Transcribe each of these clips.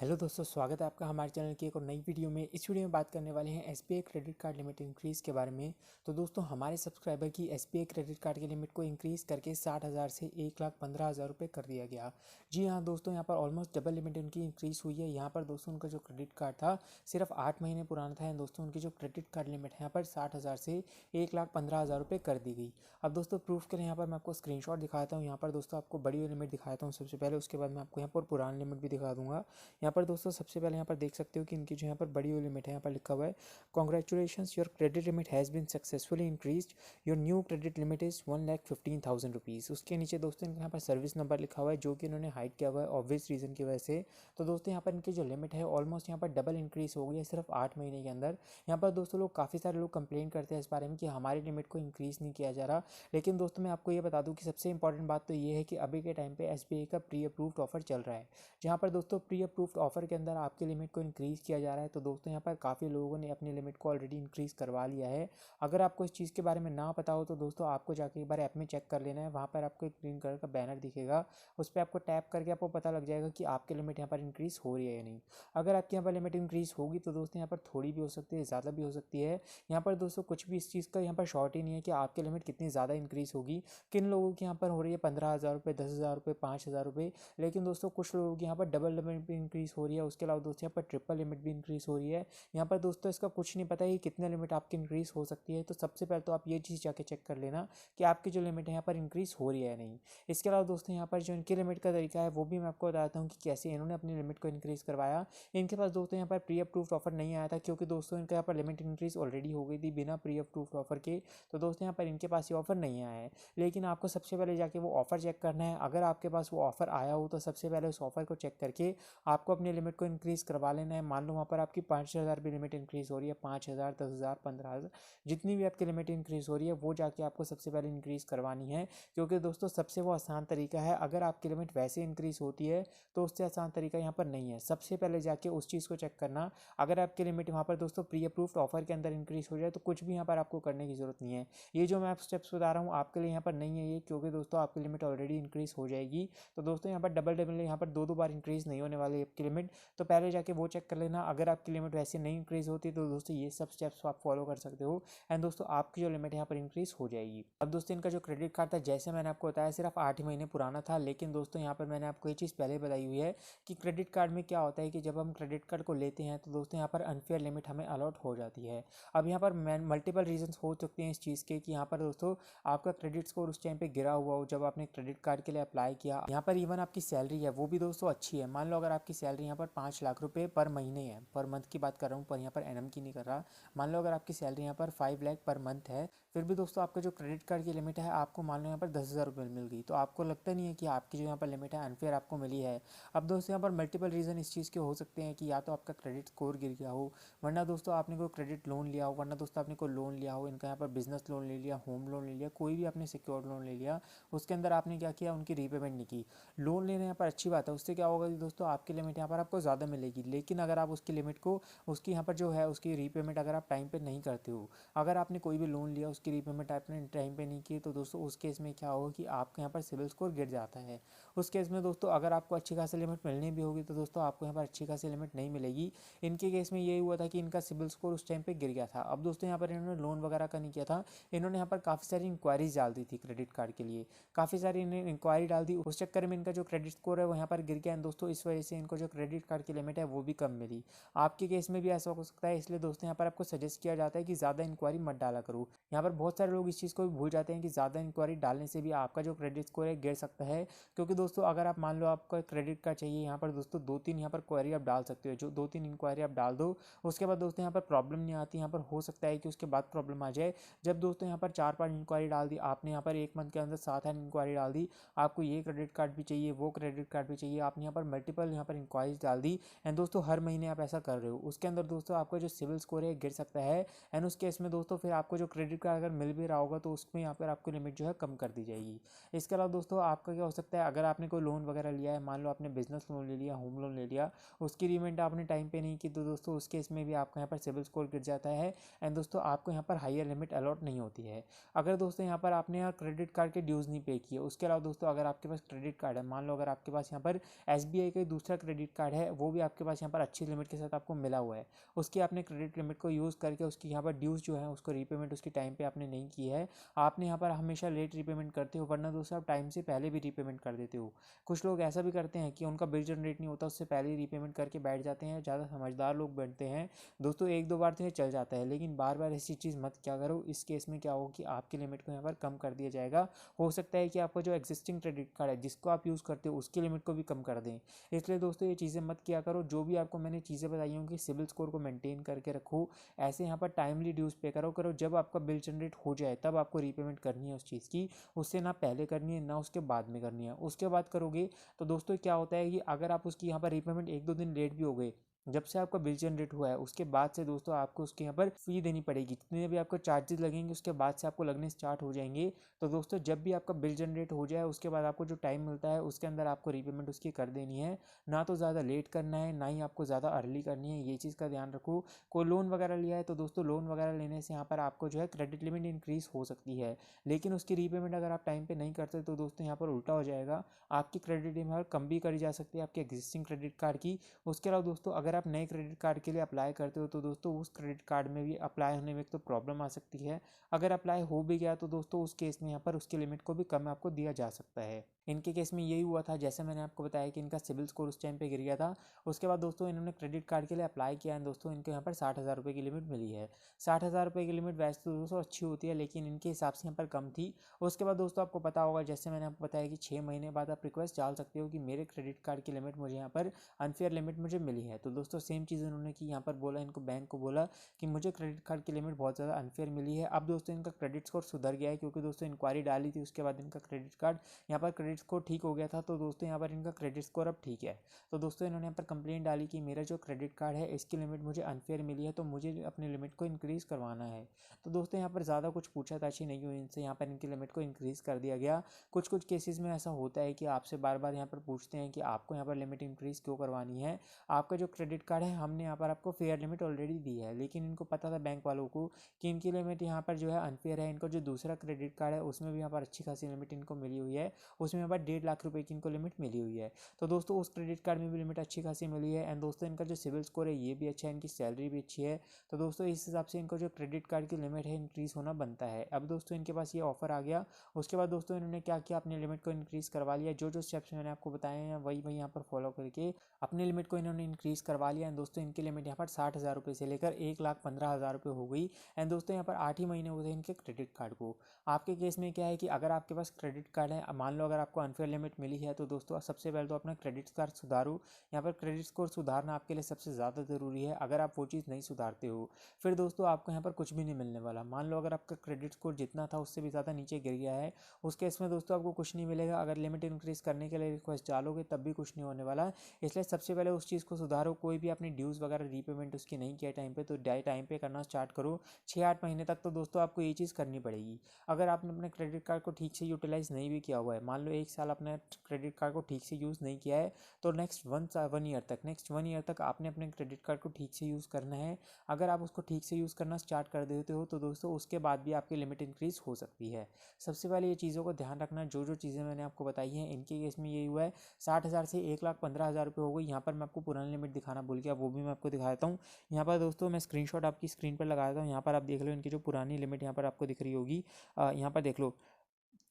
Hello दोस्तों, स्वागत है आपका हमारे चैनल की एक और नई वीडियो में। इस वीडियो में बात करने वाले हैं SBI credit card limit increase के बारे में। तो दोस्तों, हमारे सब्सक्राइबर की एसबीआई क्रेडिट कार्ड की लिमिट को इंक्रीज़ करके 60,000 से 1,15,000 रुपये कर दिया गया। जी हाँ दोस्तों, यहाँ पर ऑलमोस्ट डबल लिमिट उनकी इंक्रीज़ हुई है। यहाँ पर दोस्तों उनका जो क्रेडिट कार्ड था सिर्फ 8 महीने पुराना था। दोस्तों उनकी जो क्रेडिट कार्ड लिमिट है यहाँ पर 60,000 से 1,15,000 रुपये कर दी गई। अब दोस्तों प्रूफ के लिए यहाँ पर मैं आपको स्क्रीनशॉट दिखाता हूँ। यहाँ पर दोस्तों आपको बड़ी लिमिट दिखाता हूँ सबसे पहले, उसके बाद मैं आपको यहाँ पर पुरानी लिमिट भी दिखा दूंगा। यहाँ पर दोस्तों सबसे पहले यहाँ पर देख सकते हो कि इनकी जो यहाँ पर बड़ी वाली लिमिट है, यहाँ पर लिखा हुआ है congratulations your credit limit has been successfully increased, your new credit limit is 1,15,000 rupees. उसके नीचे दोस्तों इनके यहाँ पर सर्विस नंबर लिखा हुआ है, जो कि इन्होंने हाइड किया हुआ है ऑब्वियस रीज़न की वजह से। तो दोस्तों यहाँ पर इनकी जो लिमिट है ऑलमोस्ट यहाँ पर डबल इंक्रीज़ हो गई है सिर्फ 8 महीने के अंदर। यहाँ पर दोस्तों काफ़ी सारे लोग कंप्लेन करते हैं इस बारे में कि हमारी लिमिट को इंक्रीज़ नहीं किया जा रहा। लेकिन दोस्तों मैं आपको ये बता दूँ कि सबसे इंपॉर्टेंट बात तो ये है कि अभी के टाइम पे एसबीआई का प्री अप्रूव्ड ऑफर चल रहा है, जहाँ पर दोस्तों प्री अप्रूव्ड ऑफर के अंदर आपकी लिमिट को इंक्रीज़ किया जा रहा है। तो दोस्तों यहाँ पर काफ़ी लोगों ने अपनी लिमिट को ऑलरेडी इंक्रीज़ करवा लिया है। अगर आपको इस चीज़ के बारे में ना पता हो तो दोस्तों आपको जाके एक बार ऐप में चेक कर लेना है। वहाँ पर आपको एक ग्रीन कलर का बैनर दिखेगा, उस पर आपको टैप करके आपको पता लग जाएगा कि आपकी लिमिट यहाँ पर इंक्रीज़ हो रही है या नहीं। अगर आपकी यहाँ पर लिमिट इंक्रीज़ होगी तो दोस्तों यहाँ पर थोड़ी भी हो सकती है, ज़्यादा भी हो सकती है। यहाँ पर दोस्तों कुछ भी इस चीज़ का यहाँ पर शॉर्ट ही नहीं है कि आपकी लिमिट कितनी ज़्यादा इंक्रीज़ होगी। किन लोगों की यहाँ पर हो रही है 15,000 रुपये, 10,000 रुपये, 5,000 रुपये। लेकिन दोस्तों कुछ लोगों की यहाँ पर डबल लिमिट भी इंक्रीज़ हो रही है। उसके अलावा दोस्तों यहाँ पर ट्रिपल लिमिट भी इंक्रीज़ हो रही है। यहाँ पर दोस्तों इसका कुछ नहीं पता है कि कितने लिमिट आपकी इंक्रीज़ हो सकती है। तो सबसे पहले तो आप ये चीज़ जाके चेक कर लेना कि आपकी जो लिमिट है यहाँ पर इंक्रीज़ हो रही है या नहीं। इसके अलावा दोस्तों यहाँ पर जो इनकी लिमिट का तरीका है वो भी मैं आपको बताता हूँ कि कैसे इन्होंने अपनी लिमिट को इंक्रीज़ करवाया। इनके पास दोस्तों यहाँ पर प्री अप्रूव्ड ऑफर नहीं आया था, क्योंकि दोस्तों इनका यहाँ पर लिमिट इंक्रीज़ ऑलरेडी हो गई थी बिना प्री अप्रूव्ड ऑफर के। तो दोस्तों यहाँ पर इनके पास ये ऑफर नहीं आया है। लेकिन आपको सबसे पहले जाके वो ऑफर चेक करना है। अगर आपके पास वो ऑफर आया हो तो सबसे पहले उस ऑफर को चेक करके आपको अपनी लिमिट को इंक्रीज़ करवा लेना है। मान लो वहाँ पर आपकी 5,000 भी लिमिट इंक्रीज़ हो रही है, 5,000, 10,000, 15,000, जितनी भी आपकी लिमिट इंक्रीज़ हो रही है वो जाके आपको सबसे पहले इंक्रीज़ करवानी है। क्योंकि दोस्तों सबसे वो आसान तरीका है। अगर आपकी लिमिट वैसे इंक्रीज़ होती है तो उससे आसान तरीका यहाँ पर नहीं है। सबसे पहले जाके उस चीज़ को चेक करना। अगर आपकी लिमिट वहाँ पर दोस्तों प्री अप्रूव्ड ऑफर के अंदर इंक्रीज़ हो जाए तो कुछ भी यहाँ पर आपको करने की ज़रूरत नहीं है। ये जो मैं आप स्टेप्स बता रहा हूँ आपके लिए यहाँ पर नहीं है ये, क्योंकि दोस्तों आपकी लिमिट ऑलरेडी इंक्रीज़ हो जाएगी। तो दोस्तों यहाँ पर डबल डबल यहाँ पर दो बार इंक्रीज़ नहीं होने वाली आपकी लिमिट। तो पहले जाके वो चेक कर लेना। अगर आपकी लिमिट वैसे नहीं इंक्रीज़ होती तो दोस्तों ये सब स्टेप्स आप फॉलो कर सकते हो एंड दोस्तों आपकी जो लिमिट यहाँ पर इंक्रीज़ हो जाएगी। अब दोस्तों इनका जो क्रेडिट कार्ड था, जैसे मैंने आपको बताया, सिर्फ 8 ही महीने पुराना था। लेकिन दोस्तों यहाँ पर मैंने आपको ये चीज़ पहले बताई हुई है कि क्रेडिट कार्ड में क्या होता है कि जब हम क्रेडिट कार्ड को लेते हैं तो दोस्तों यहाँ पर अनफेयर लिमिट हमें अलॉट हो जाती है। अब यहाँ पर मल्टीपल रीजंस हो सकते हैं इस चीज़ के कि यहाँ पर दोस्तों आपका क्रेडिट स्कोर उस टाइम पे गिरा हुआ हो जब आपने क्रेडिट कार्ड के लिए अप्लाई किया। यहाँ पर इवन आपकी सैलरी है वो भी दोस्तों अच्छी है। मान लो अगर आपकी सैलरी यहाँ पर 5 लाख रुपए पर महीने है, पर मंथ की बात कर रहा हूँ, पर यहाँ पर एनम की नहीं कर रहा। मान लो अगर आपकी सैलरी यहाँ पर 5 लाख पर मंथ है, फिर भी दोस्तों आपका जो क्रेडिट कार्ड की लिमिट है आपको मान लो यहाँ पर 10,000 रुपये मिल गई, तो आपको लगता नहीं है कि आपकी जो यहाँ पर लिमिट है अनफेयर आपको मिली है। अब दोस्तों यहाँ पर मल्टीपल रीज़न इस चीज़ के हो सकते हैं कि या तो आपका क्रेडिट स्कोर गिर गया हो, वरना दोस्तों आपने कोई क्रेडिट लोन लिया हो, वरना दोस्तों आपने कोई लोन लिया हो, इनका यहाँ पर बिजनेस लोन ले लिया, होम लोन ले लिया, कोई भी आपने सिक्योर्ड लोन ले लिया, उसके अंदर आपने क्या किया, उनकी रीपेमेंट नहीं की। लोन लेना यहाँ पर अच्छी बात है, उससे क्या होगा कि दोस्तों आपकी लिमिट यहाँ पर आपको ज़्यादा मिलेगी। लेकिन अगर आप उसकी लिमिट को, उसकी यहाँ पर जो है उसकी रीपेमेंट अगर आप टाइम पे नहीं करते हो, अगर आपने कोई भी लोन लिया उसकी रीपेमेंट आपने टाइम पे नहीं की, तो दोस्तों उस केस में क्या होगा कि आपके यहाँ पर सिविल स्कोर गिर जाता है। उस केस में दोस्तों अगर आपको अच्छी खासी लिमिट मिलनी भी होगी तो दोस्तों आपको यहाँ पर अच्छी खासी लिमिट नहीं मिलेगी। इनके केस में यही हुआ था कि इनका सिविल स्कोर उस टाइम पे गिर गया था। अब दोस्तों यहाँ पर इन्होंने लोन वगैरह का नहीं किया था, इन्होंने यहाँ पर काफ़ी सारी इंक्वायरीज डाल दी थी क्रेडिट कार्ड के लिए, काफ़ी सारी इन्होंने इंक्वायरी डाल दी। उस चक्कर में इनका जो क्रेडिट स्कोर है वो यहाँ पर गिर गया दोस्तों। इस वजह से इनको जो क्रेडिट कार्ड की लिमिट है वो भी कम मिली। आपके केस में भी ऐसा हो सकता है, इसलिए दोस्तों यहाँ पर आपको सजेस्ट किया जाता है कि ज़्यादा इंक्वायरी मत डाला करो। यहाँ पर बहुत सारे लोग इस चीज़ को भी भूल जाते हैं कि ज़्यादा इंक्वायरी डालने से भी आपका जो क्रेडिट स्कोर है गिर सकता है। क्योंकि दोस्तों अगर आप मान लो आपको क्रेडिट कार्ड चाहिए, यहाँ पर दोस्तों 2-3 यहाँ पर क्वेरी आप डाल सकते हो, जो 2-3 इंक्वायरी आप डाल दो, उसके बाद दोस्तों यहाँ पर प्रॉब्लम नहीं आती। यहाँ पर हो सकता है कि उसके बाद प्रॉब्लम आ जाए। जब दोस्तों यहाँ पर 4-5 इंक्वायरी डाल दी आपने, यहाँ पर एक मंथ के अंदर 7-8 इंक्वायरी डाल दी, आपको ये क्रेडिट कार्ड भी चाहिए, वो क्रेडिट कार्ड भी चाहिए, आपने यहाँ पर मल्टीपल यहाँ पर इंक्वायरीज डाल दी एंड दोस्तों हर महीने आप ऐसा कर रहे हो, उसके अंदर दोस्तों आपका जो सिविल स्कोर है गिर सकता है। एंड उस केस में दोस्तों फिर आपको जो क्रेडिट कार्ड अगर मिल भी रहा होगा तो उसमें यहाँ पर आपको लिमिट जो है कम कर दी जाएगी। इसके अलावा दोस्तों आपका क्या हो सकता है, अगर आपने कोई लोन वगैरह लिया है, मान लो आपने बिजनेस लोन ले लिया, होम लोन ले लिया, उसकी रीपेमेंट आपने टाइम पे नहीं की, तो दोस्तों उस केस में भी आपका यहाँ पर सिबिल स्कोर गिर जाता है एंड दोस्तों आपको यहाँ पर हायर लिमिट अलॉट नहीं होती है। अगर दोस्तों यहाँ पर आपने यहाँ क्रेडिट कार्ड के ड्यूज़ नहीं पे किए, उसके अलावा दोस्तों अगर आपके पास क्रेडिट कार्ड है, मान लो अगर आपके पास यहाँ पर SBI का दूसरा क्रेडिट कार्ड है, वो भी आपके पास यहाँ पर अच्छी लिमिट के साथ आपको मिला हुआ है, उसकी आपने क्रेडिट लिमिट को यूज़ करके उसकी यहाँ पर ड्यूज़ जो है उसको रीपेमेंट उसकी टाइम पे आपने नहीं की है, आपने यहाँ पर हमेशा लेट रीपेमेंट करते हो, वरना दोस्तों आप टाइम से पहले भी रीपेमेंट कर देते हो। कुछ लोग ऐसा भी करते हैं कि उनका बिल जनरेट नहीं होता, उससे पहले ही रीपेमेंट करके बैठ जाते हैं, ज़्यादा समझदार लोग बनते हैं दोस्तों। एक दो बार तो ये चल जाता है, लेकिन बार बार ऐसी चीज़ मत क्या करो। इस केस में क्या होगा कि आपकी लिमिट को यहाँ पर कम कर दिया जाएगा। हो सकता है कि आपका जो एग्जिस्टिंग क्रेडिट कार्ड है जिसको आप यूज़ करते हो उसकी लिमिट को भी कम कर दें। इसलिए दोस्तों ये चीज़ें मत किया करो। जो भी आपको मैंने चीज़ें बताई होंगी, सिबिल स्कोर को मेंटेन करके रखो, ऐसे यहाँ पर टाइमली ड्यूज़ पे करो। जब आपका बिल जनरेट हो जाए तब आपको रीपेमेंट करनी है उस चीज़ की, उससे ना पहले करनी है ना उसके बाद में करनी है। उसके बाद करोगे तो दोस्तों क्या होता है कि अगर आप उसकी यहाँ पर रीपेमेंट एक दो दिन लेट भी हो गए, जब से आपका बिल जनरेट हुआ है उसके बाद से दोस्तों आपको उसके यहाँ पर फी देनी पड़ेगी। जितने भी आपको चार्जेस लगेंगे उसके बाद से आपको लगने स्टार्ट हो जाएंगे। तो दोस्तों जब भी आपका बिल जनरेट हो जाए उसके बाद आपको जो टाइम मिलता है उसके अंदर आपको रीपेमेंट उसकी कर देनी है, ना तो ज़्यादा लेट करना है ना ही आपको ज़्यादा अर्ली करनी है। ये चीज़ का ध्यान रखो। कोई लोन वगैरह लिया है तो दोस्तों लोन वगैरह लेने से यहाँ पर आपको जो है क्रेडिट लिमिट इंक्रीज़ हो सकती है, लेकिन उसकी रीपेमेंट अगर आप टाइम पे नहीं करते तो दोस्तों यहाँ पर उल्टा हो जाएगा, आपकी क्रेडिट लिमिट कम भी करी जा सकती है आपके एग्जिस्टिंग क्रेडिट कार्ड की। उसके अलावा दोस्तों अगर आप नए क्रेडिट कार्ड के लिए अप्लाई करते हो तो दोस्तों उस क्रेडिट कार्ड में भी अप्लाई होने में एक तो प्रॉब्लम आ सकती है। अगर अप्लाई हो भी गया तो दोस्तों उस केस में यहाँ पर उसकी लिमिट को भी कम आपको दिया जा सकता है। इनके केस में यही हुआ था, जैसे मैंने आपको बताया कि इनका सिबिल स्कोर उस टाइम पे गिर गया था। उसके बाद दोस्तों इन्होंने क्रेडिट कार्ड के लिए अप्लाई किया है, दोस्तों इनको यहाँ पर 60,000 रुपये की लिमिट मिली है। 60,000 रुपये की लिमिट वैसे तो दोस्तों अच्छी होती है, लेकिन इनके हिसाब से यहाँ पर कम थी। उसके बाद दोस्तों आपको पता होगा, जैसे मैंने आपको बताया कि 6 महीने बाद आप रिक्वेस्ट डाल सकते हो कि मेरे क्रेडिट कार्ड की लिमिट मुझे यहाँ पर अनफेयर लिमिट मुझे मिली है। तो दोस्तों सेम चीज़ उन्होंने की, यहाँ पर बोला इनको बैंक को बोला कि मुझे क्रेडिट कार्ड की लिमिट बहुत ज़्यादा अनफेयर मिली है। अब दोस्तों इनका क्रेडिट स्कोर सुधर गया है, क्योंकि दोस्तों इंक्वायरी डाली थी उसके बाद इनका क्रेडिट कार्ड यहाँ पर क्रेडिट स्कोर ठीक हो गया था। तो दोस्तों यहाँ पर इनका क्रेडिट स्कोर अब ठीक है। तो दोस्तों इन्होंने यहाँ पर कंप्लेंट डाली कि मेरा जो क्रेडिट कार्ड है इसकी लिमिट मुझे अनफेयर मिली है, तो मुझे अपनी लिमिट को इंक्रीज़ करवाना है। तो दोस्तों यहाँ पर ज़्यादा कुछ पूछताछी नहीं हुई इनसे, यहाँ पर इनकी लिमिट को इंक्रीज़ कर दिया गया। कुछ कुछ केसेस में ऐसा होता है कि आपसे बार बार यहाँ पर पूछते हैं कि आपको यहाँ पर लिमिट इंक्रीज़ क्यों करवानी है, आपका जो क्रेडिट कार्ड है हमने यहाँ पर आपको फेयर लिमिट ऑलरेडी दी है। लेकिन इनको पता था बैंक वालों को कि इनकी लिमिट यहाँ पर जो है अनफेयर है। इनको जो दूसरा क्रेडिट कार्ड है उसमें भी यहाँ पर अच्छी खासी लिमिट इनको मिली हुई है, उसमें यहाँ पर 1.5 लाख रुपए की इनको लिमिट मिली हुई है। तो दोस्तों उस क्रेडिट कार्ड में भी लिमिट अच्छी खासी मिली है एंड दोस्तों इनका जो सिविल स्कोर है ये भी अच्छा है, इनकी सैलरी भी अच्छी है। तो दोस्तों इस हिसाब से इनको जो क्रेडिट कार्ड की लिमिट है इंक्रीज़ होना बनता है। अब दोस्तों इनके पास ये ऑफर आ गया। उसके बाद दोस्तों इन्होंने क्या किया, अपनी लिमिट को इंक्रीज़ करवा लिया। जो जो स्टेप्स मैंने आपको बताए हैं वही वही यहाँ पर फॉलो करके अपनी लिमिट को इन्होंने इंक्रीज़ करवा लिया। एंड दोस्तों इनकी लिमिट यहाँ पर 60,000 रुपये से लेकर 1,15,000 रुपये हो गई। एंड दोस्तों यहाँ पर 8 ही महीने हुए थे इनके क्रेडिट कार्ड को। आपके केस में क्या है कि अगर आपके पास क्रेडिट कार्ड है, मान लो अगर आपको अनफेयर लिमिट मिली है, तो दोस्तों सबसे पहले तो अपना क्रेडिट कार्ड सुधारो। यहाँ पर क्रेडिट स्कोर सुधारना आपके लिए सबसे ज़्यादा ज़रूरी है। अगर आप वो चीज़ नहीं सुधारते हो फिर दोस्तों आपको यहाँ पर कुछ भी नहीं मिलने वाला। मान लो अगर आपका क्रेडिट स्कोर जितना था उससे भी ज़्यादा नीचे गिर गया है, उस केस में दोस्तों आपको कुछ नहीं मिलेगा। अगर लिमिट इंक्रीज़ करने के लिए रिक्वेस्ट डालोगे तब भी कुछ नहीं होने वाला। इसलिए सबसे पहले उस चीज़ को सुधारो। कोई भी अपनी ड्यूज़ वगैरह रीपेमेंट उसकी नहीं किया टाइम पे, तो टाइम पे करना स्टार्ट करो। 6-8 महीने तक तो दोस्तों आपको ये चीज़ करनी पड़ेगी। अगर आपने अपने क्रेडिट कार्ड को ठीक से यूटिलाइज़ नहीं भी किया हुआ है, मान लो 1 साल अपने क्रेडिट कार्ड को ठीक से यूज़ नहीं किया है, तो नेक्स्ट वन ईयर तक आपने अपने क्रेडिट कार्ड को ठीक से यूज़ करना है। अगर आप उसको ठीक से यूज़ करना स्टार्ट कर देते हो तो दोस्तों उसके बाद भी आपकी लिमिट इंक्रीज़ हो सकती है। सबसे पहले ये चीज़ों को ध्यान रखना। जो जो चीज़ें मैंने आपको बताई हैं इनके केस में यही हुआ है। 60,000 से 1,15,000 रुपये हो गई। यहाँ पर मैं आपको पुरानी लिमिट दिखाना भूल गया, वो भी मैं आपको दिखा देता हूँ। यहाँ पर दोस्तों मैं स्क्रीनशॉट आपकी स्क्रीन पर लगा देता हूँ। यहाँ पर आप देख लो इनकी जो पुरानी लिमिट यहाँ पर आपको दिख रही होगी। यहाँ पर देख लो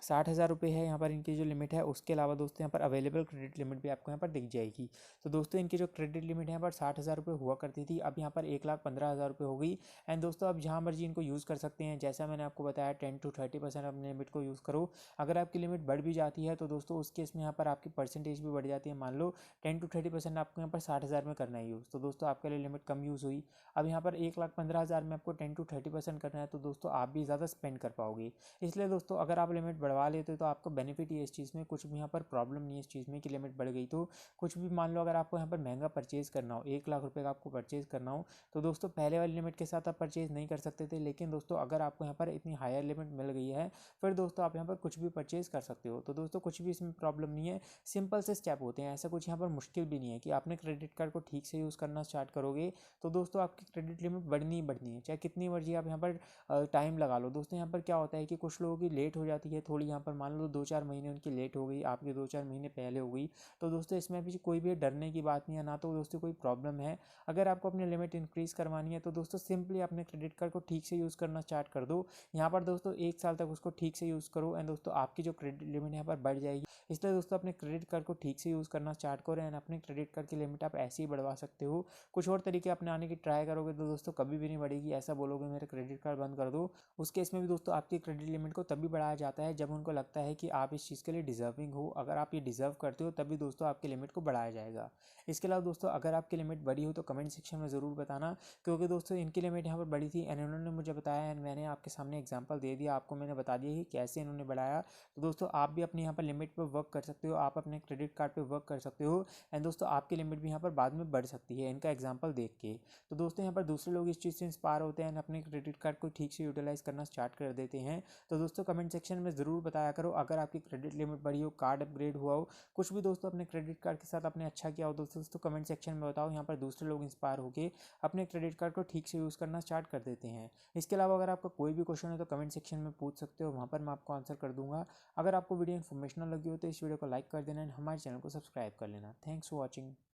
60,000 रुपये है यहाँ पर इनकी जो लिमिट है। उसके अलावा दोस्तों यहाँ पर अवेलेबल क्रेडिट लिमिट भी आपको यहाँ पर दिख जाएगी। तो दोस्तों इनकी जो क्रेडिट लिमिट है यहाँ पर 60,000 रुपये हुआ करती थी, अब यहाँ पर 1,15,000 रुपये हो गई। एंड दोस्तों अब जहाँ मर्जी इनको यूज़ कर सकते हैं। जैसा मैंने आपको बताया 10 to 30% अपनी लिमिट को यूज़ करो। अगर आपकी लिमिट बढ़ भी जाती है तो दोस्तों उस केस में यहाँ पर आपकी परसेंटेज भी बढ़ जाती है। मान लो 10 to 30% आपको यहाँ पर 60,000 में करना है यूज़, तो दोस्तों आपके लिए लिमिट कम यूज़ हुई। अब यहाँ पर 1,15,000 में आपको 10 to 30% करना है, तो दोस्तों आप भी ज़्यादा स्पेंड कर पाओगे। इसलिए दोस्तों अगर आप लिमिट बढ़वा बढ़वा लेते हो तो आपको बेनिफिट ही है इस चीज़ में, कुछ भी यहाँ पर प्रॉब्लम नहीं है इस चीज़ में कि लिमिट बढ़ गई तो। कुछ भी मान लो अगर आपको यहाँ पर महंगा परचेज़ करना हो, 1 लाख रुपये का आपको परचेज़ करना हो, तो दोस्तों पहले वाली लिमिट के साथ आप परचेज़ नहीं कर सकते थे। लेकिन दोस्तों अगर आपको यहाँ पर इतनी हायर लिमिट मिल गई है, फिर दोस्तों आप यहाँ पर कुछ भी परचेज़ कर सकते हो। तो दोस्तों कुछ भी इसमें प्रॉब्लम नहीं है, सिंपल से स्टेप होते हैं, ऐसा कुछ यहाँ पर मुश्किल भी नहीं है कि आपने क्रेडिट कार्ड को ठीक से यूज़ करना स्टार्ट करोगे तो दोस्तों आपकी क्रेडिट लिमिट बढ़नी ही बढ़नी है, चाहे कितनी मर्जी आप यहाँ पर टाइम लगा लो। दोस्तों यहाँ पर क्या होता है कि कुछ लोगों की लेट हो जाती है थोड़ी, यहाँ पर मान लो 2-4 महीने उनकी लेट हो गई, आपकी 2-4 महीने पहले हो गई, तो दोस्तों इसमें भी कोई भी डरने की बात नहीं है, ना तो दोस्तों कोई प्रॉब्लम है। अगर आपको अपनी लिमिट इंक्रीज़ करवानी है तो दोस्तों सिंपली अपने क्रेडिट कार्ड को ठीक से यूज़ करना स्टार्ट कर दो। यहाँ पर दोस्तों 1 साल तक उसको ठीक से यूज़ करो एंड दोस्तों आपकी जो क्रेडिट लिमिट यहाँ पर बढ़ जाएगी। इसलिए दोस्तों अपने क्रेडिट कार्ड को ठीक से यूज़ करना स्टार्ट करो एंड अपने क्रेडिट कार्ड की लिमिट आप ऐसे ही बढ़वा सकते हो। कुछ और तरीके अपनाने की ट्राई करोगे तो दोस्तों कभी भी नहीं बढ़ेगी। ऐसा बोलोगे मेरा क्रेडिट कार्ड बंद कर दो, उस केस में भी दोस्तों आपकी क्रेडिट लिमिट को तभी बढ़ाया जाता है जब उनको लगता है कि आप इस चीज़ के लिए डिजर्विंग हो। अगर आप ये डिजर्व करते हो तभी दोस्तों आपकी लिमिट को बढ़ाया जाएगा। इसके अलावा दोस्तों अगर आपकी लिमिट बढ़ी हो तो कमेंट सेक्शन में ज़रूर बताना, क्योंकि दोस्तों इनकी लिमिट यहाँ पर बढ़ी थी एंड इन्होंने मुझे बताया एंड मैंने आपके सामने एग्जांपल दे दिया, आपको मैंने बता दिया कि कैसे इन्होंने बढ़ाया। तो दोस्तों आप भी अपने यहाँ पर लिमिट पर वर्क कर सकते हो, आप अपने क्रेडिट कार्ड पर वर्क कर सकते हो एंड दोस्तों आपकी लिमिट भी यहाँ पर बाद में बढ़ सकती है इनका एग्जाम्पल देख के। तो दोस्तों यहाँ पर दूसरे लोग इस चीज़ से इंस्पायर होते हैं एंड अपने क्रेडिट कार्ड को ठीक से यूटिलाइज़ करना स्टार्ट कर देते हैं। तो दोस्तों कमेंट सेक्शन में ज़रूर बताया करो अगर आपकी क्रेडिट लिमिट बढ़ी हो, कार्ड अपग्रेड हुआ हो, कुछ भी दोस्तों अपने क्रेडिट कार्ड के साथ आपने अच्छा किया हो दोस्तों कमेंट सेक्शन में बताओ। यहाँ पर दूसरे लोग इंस्पायर होकर अपने क्रेडिट कार्ड को ठीक से यूज़ करना स्टार्ट कर देते हैं। इसके अलावा अगर आपका कोई भी क्वेश्चन है तो कमेंट सेक्शन में पूछ सकते हो, वहाँ पर मैं आपको आंसर कर दूंगा। अगर आपको वीडियो इन्फॉर्मेशनल लगी हो तो इस वीडियो को लाइक कर देना एंड हमारे चैनल को सब्सक्राइब कर लेना। Thanks for watching.